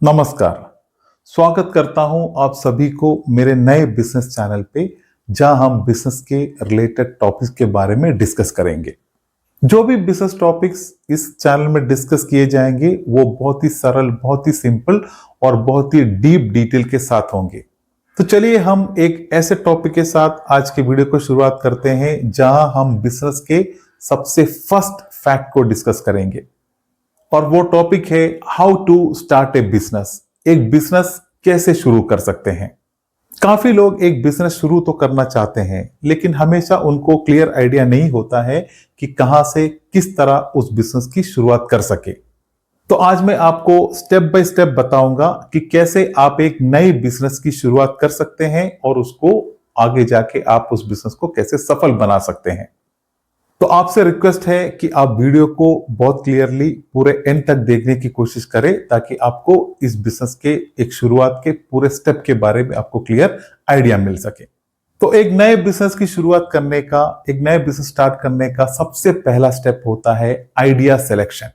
नमस्कार। स्वागत करता हूं आप सभी को मेरे नए बिजनेस चैनल पे, जहां हम बिजनेस के रिलेटेड टॉपिक्स के बारे में डिस्कस करेंगे। जो भी बिजनेस टॉपिक्स इस चैनल में डिस्कस किए जाएंगे वो बहुत ही सरल, बहुत ही सिंपल और बहुत ही डीप डिटेल के साथ होंगे। तो चलिए हम एक ऐसे टॉपिक के साथ आज के वीडियो को शुरुआत करते हैं जहां हम बिजनेस के सबसे फर्स्ट फैक्ट को डिस्कस करेंगे, और वो टॉपिक है how to start a business. एक बिजनेस कैसे शुरू कर सकते हैं। काफी लोग एक बिजनेस शुरू तो करना चाहते हैं, लेकिन हमेशा उनको क्लियर आइडिया नहीं होता है कि कहां से किस तरह उस बिजनेस की शुरुआत कर सके। तो आज मैं आपको स्टेप बाय स्टेप बताऊंगा कि कैसे आप एक नई बिजनेस की शुरुआत कर सकते हैं और उसको आगे जाके आप उस बिजनेस को कैसे सफल बना सकते हैं। तो आपसे रिक्वेस्ट है कि आप वीडियो को बहुत क्लियरली पूरे एंड तक देखने की कोशिश करें, ताकि आपको इस बिजनेस के एक शुरुआत के पूरे स्टेप के बारे में आपको क्लियर आइडिया मिल सके। तो एक नए बिजनेस की शुरुआत करने का, एक नए बिजनेस स्टार्ट करने का सबसे पहला स्टेप होता है आइडिया सिलेक्शन,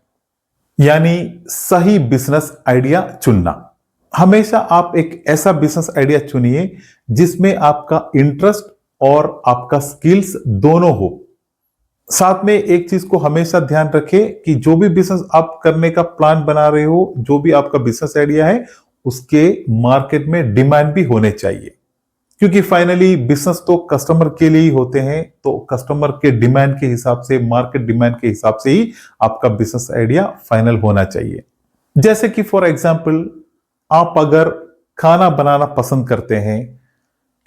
यानी सही बिजनेस आइडिया चुनना। हमेशा आप एक ऐसा बिजनेस आइडिया चुनिए जिसमें आपका इंटरेस्ट और आपका स्किल्स दोनों हो। साथ में एक चीज को हमेशा ध्यान रखें कि जो भी बिजनेस आप करने का प्लान बना रहे हो, जो भी आपका बिजनेस आइडिया है, उसके मार्केट में डिमांड भी होने चाहिए। क्योंकि फाइनली बिजनेस तो कस्टमर के लिए ही होते हैं, तो कस्टमर के डिमांड के हिसाब से, मार्केट डिमांड के हिसाब से ही आपका बिजनेस आइडिया फाइनल होना चाहिए। जैसे कि फॉर एग्जाम्पल, आप अगर खाना बनाना पसंद करते हैं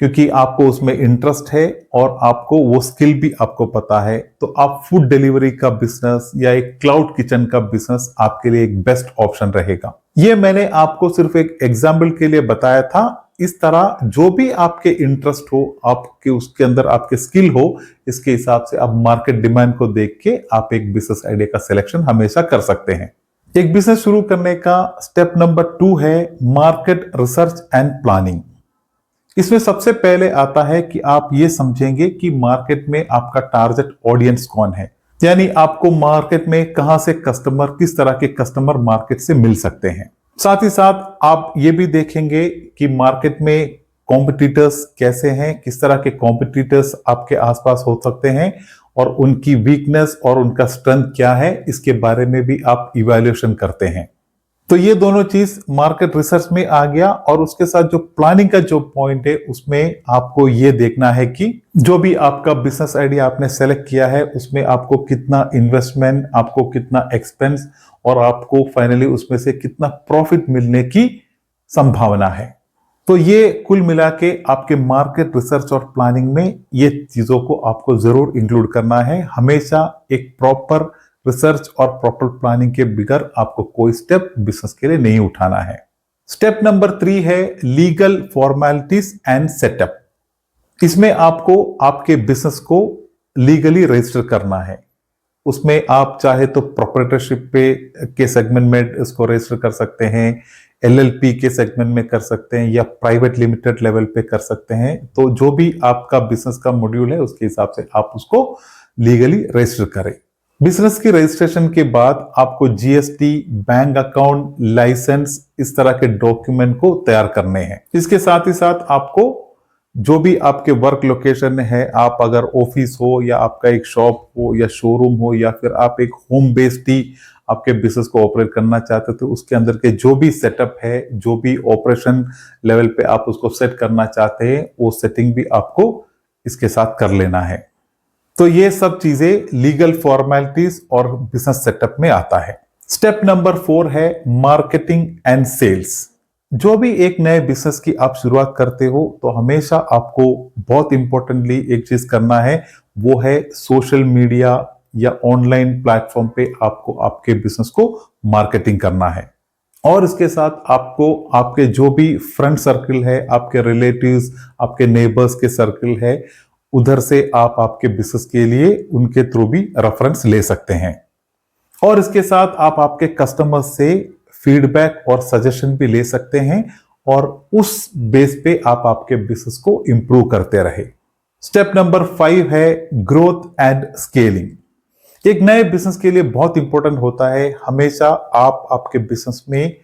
क्योंकि आपको उसमें इंटरेस्ट है और आपको वो स्किल भी आपको पता है, तो आप फूड डिलीवरी का बिजनेस या एक क्लाउड किचन का बिजनेस आपके लिए एक बेस्ट ऑप्शन रहेगा। ये मैंने आपको सिर्फ एक एग्जाम्पल के लिए बताया था। इस तरह जो भी आपके इंटरेस्ट हो, आपके उसके अंदर आपके स्किल हो, इसके हिसाब से आप मार्केट डिमांड को देख के आप एक बिजनेस आइडिया का सिलेक्शन हमेशा कर सकते हैं। एक बिजनेस शुरू करने का स्टेप नंबर 2 है मार्केट रिसर्च एंड प्लानिंग। इसमें सबसे पहले आता है कि आप ये समझेंगे कि मार्केट में आपका टारगेट ऑडियंस कौन है, यानी आपको मार्केट में कहां से कस्टमर, किस तरह के कस्टमर मार्केट से मिल सकते हैं। साथ ही साथ आप ये भी देखेंगे कि मार्केट में कॉम्पिटिटर्स कैसे हैं, किस तरह के कॉम्पिटिटर्स आपके आसपास हो सकते हैं और उनकी वीकनेस और उनका स्ट्रेंथ क्या है, इसके बारे में भी आप इवैल्यूएशन करते हैं। तो ये दोनों चीज मार्केट रिसर्च में आ गया। और उसके साथ जो प्लानिंग का जो पॉइंट है, उसमें आपको ये देखना है कि जो भी आपका बिजनेस आइडिया आपने सेलेक्ट किया है, उसमें आपको कितना इन्वेस्टमेंट, आपको कितना एक्सपेंस और आपको फाइनली उसमें से कितना प्रॉफिट मिलने की संभावना है। तो ये कुल मिला के आपके मार्केट रिसर्च और प्लानिंग में ये चीजों को आपको जरूर इंक्लूड करना है। हमेशा एक प्रॉपर रिसर्च और प्रॉपर प्लानिंग के बगैर आपको कोई स्टेप बिजनेस के लिए नहीं उठाना है। स्टेप नंबर 3 है लीगल फॉर्मेलिटीज एंड सेटअप। इसमें आपको आपके बिजनेस को लीगली रजिस्टर करना है। उसमें आप चाहे तो प्रोप्राइटरशिप पे के सेगमेंट में इसको रजिस्टर कर सकते हैं, एलएलपी के सेगमेंट में कर सकते हैं, या प्राइवेट लिमिटेड लेवल पे कर सकते हैं। तो जो भी आपका बिजनेस का मॉड्यूल है, उसके हिसाब से आप उसको लीगली रजिस्टर करें। बिजनेस की रजिस्ट्रेशन के बाद आपको जीएसटी, बैंक अकाउंट, लाइसेंस, इस तरह के डॉक्यूमेंट को तैयार करने हैं। इसके साथ ही साथ आपको जो भी आपके वर्क लोकेशन है, आप अगर ऑफिस हो या आपका एक शॉप हो या शोरूम हो या फिर आप एक होम बेस्ड ही आपके बिजनेस को ऑपरेट करना चाहते हो, उसके अंदर के जो भी सेटअप है, जो भी ऑपरेशन लेवल पे आप उसको सेट करना चाहते हैं, वो सेटिंग भी आपको इसके साथ कर लेना है। तो ये सब चीजें लीगल फॉर्मेलिटीज और बिजनेस सेटअप में आता है। स्टेप नंबर 4 है मार्केटिंग एंड सेल्स। जो भी एक नए बिजनेस की आप शुरुआत करते हो, तो हमेशा आपको बहुत इंपॉर्टेंटली एक चीज करना है, वो है सोशल मीडिया या ऑनलाइन प्लेटफॉर्म पे आपको आपके बिजनेस को मार्केटिंग करना है। और इसके साथ आपको आपके जो भी फ्रेंड सर्कल है, आपके रिलेटिव्स, आपके नेबर्स के सर्कल है, उधर से आप आपके बिजनेस के लिए उनके थ्रू भी रेफरेंस ले सकते हैं। और इसके साथ आप आपके कस्टमर्स से फीडबैक और सजेशन भी ले सकते हैं और उस बेस पे आप आपके बिजनेस को इंप्रूव करते रहे। स्टेप नंबर 5 है ग्रोथ एंड स्केलिंग। एक नए बिजनेस के लिए बहुत इंपॉर्टेंट होता है हमेशा आप आपके बिजनेस में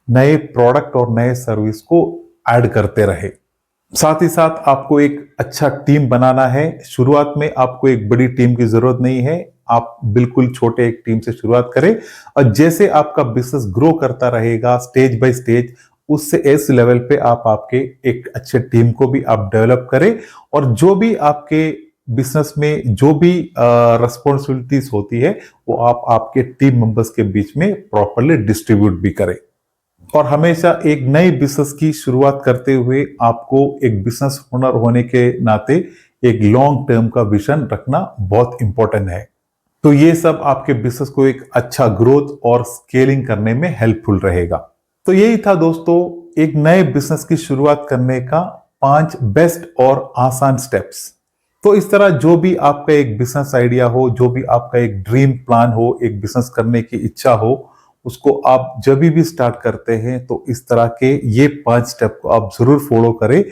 नए प्रोडक्ट और नए सर्विस को ऐड करते रहे। साथ ही साथ आपको एक अच्छा टीम बनाना है। शुरुआत में आपको एक बड़ी टीम की जरूरत नहीं है, आप बिल्कुल छोटे एक टीम से शुरुआत करें और जैसे आपका बिजनेस ग्रो करता रहेगा स्टेज बाय स्टेज, उससे इस लेवल पे आप आपके एक अच्छे टीम को भी आप डेवलप करें और जो भी आपके बिजनेस में जो भी रिस्पॉन्सिबिलिटीज होती है वो आप आपके टीम मेंबर्स के बीच में प्रॉपरली डिस्ट्रीब्यूट भी करें। और हमेशा एक नए बिजनेस की शुरुआत करते हुए आपको एक बिजनेस ओनर होने के नाते एक लॉन्ग टर्म का विजन रखना बहुत इंपॉर्टेंट है। तो ये सब आपके बिजनेस को एक अच्छा ग्रोथ और स्केलिंग करने में हेल्पफुल रहेगा। तो यही था दोस्तों, एक नए बिजनेस की शुरुआत करने का 5 बेस्ट और आसान स्टेप्स। तो इस तरह जो भी आपका एक बिजनेस आइडिया हो, जो भी आपका एक ड्रीम प्लान हो, एक बिजनेस करने की इच्छा हो, उसको आप जब भी स्टार्ट करते हैं तो इस तरह के ये 5 स्टेप को आप जरूर फॉलो करें।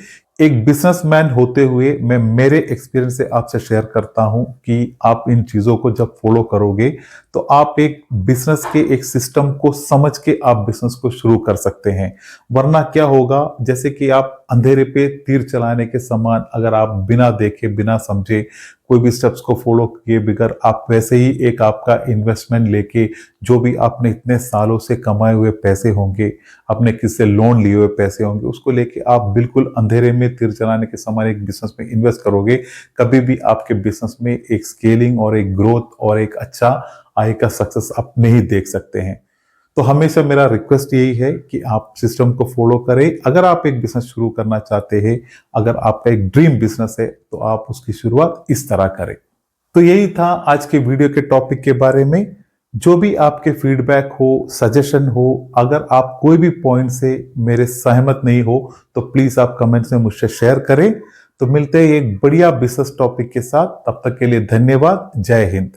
एक बिजनेसमैन होते हुए मैं मेरे एक्सपीरियंस से आपसे शेयर करता हूं कि आप इन चीजों को जब फॉलो करोगे तो आप एक बिजनेस के एक सिस्टम को समझ के आप बिजनेस को शुरू कर सकते हैं। वरना क्या होगा, जैसे कि आप अंधेरे पे तीर चलाने के समान अगर आप बिना देखे बिना समझे कोई भी स्टेप्स को फॉलो किए बगैर आप वैसे ही एक आपका इन्वेस्टमेंट लेके जो भी आपने इतने सालों से कमाए हुए पैसे होंगे, अपने किससे लोन लिए हुए पैसे होंगे, उसको लेके आप बिल्कुल अंधेरे में तीर चलाने के समान एक बिजनेस में इन्वेस्ट करोगे, कभी भी आपके बिजनेस में एक स्केलिंग और एक ग्रोथ और एक अच्छा आय का सक्सेस आप नहीं देख सकते हैं। तो हमेशा मेरा रिक्वेस्ट यही है कि आप सिस्टम को फॉलो करें। अगर आप एक बिजनेस शुरू करना चाहते हैं, अगर आपका एक ड्रीम बिजनेस है तो आप उसकी शुरुआत इस तरह करें। तो यही था आज के वीडियो के टॉपिक के बारे में। जो भी आपके फीडबैक हो, सजेशन हो, अगर आप कोई भी पॉइंट से मेरे सहमत नहीं हो तो प्लीज आप कमेंट्स में मुझसे शेयर करें। तो मिलते हैं एक बढ़िया बिजनेस टॉपिक के साथ, तब तक के लिए धन्यवाद। जय हिंद।